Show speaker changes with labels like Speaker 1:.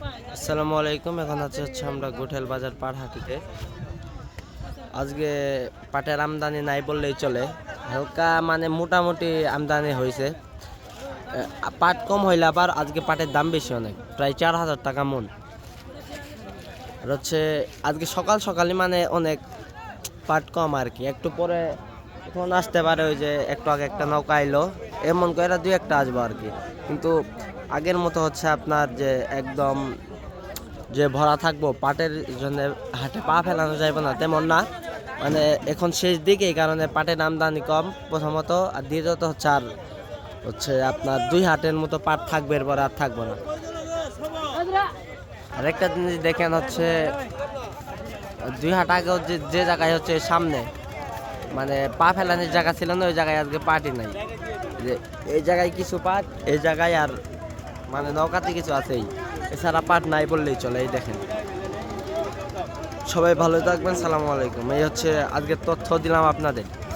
Speaker 1: আসসালামু আলাইকুম। এখন হচ্ছে আমরা গুঠেল বাজার পাড়হাটিতে। আজকে পাটের আমদানি নাই বললেই চলে, হালকা মানে মোটামুটি আমদানি হয়েছে। পাট কম হইলে আবার আজকে পাটের দাম বেশি, অনেক, প্রায় 4,000 টাকা মন। আর হচ্ছে আজকে সকাল সকালই মানে অনেক পাট কম আর কি। একটু পরে এখন আসতে পারে, ওই যে একটু আগে একটা নৌকা আইলো, এমন করে দুই একটা আসবো আর কি। কিন্তু আগের মতো হচ্ছে আপনার যে একদম যে ভরা থাকবো পাটের জন্য, হাটে পা ফেলানো যাবে না তেমন না। মানে এখন শেষ দিকে, এই কারণে পাটের আমদানি কম প্রথমত, আর দ্বিতীয়ত হচ্ছে আর হচ্ছে আপনার 2 হাটের মতো পাট থাকবে, এরপর আর থাকবো না। আরেকটা জিনিস দেখেন, হচ্ছে 2 হাট আগেও যে যে জায়গায় হচ্ছে সামনে মানে পা ফেলানোর জায়গা ছিল না, ওই জায়গায় আজকে পাটই নাই। যে এই জায়গায় কিছু পাট, এই জায়গায় আর মানে নৌকাতে কিছু আছেই, এছাড়া পাট নাই বললেই চলে। এই দেখেন, সবাই ভালো থাকবেন, সালামু আলাইকুম। এই হচ্ছে আজকের তথ্য দিলাম আপনাদের।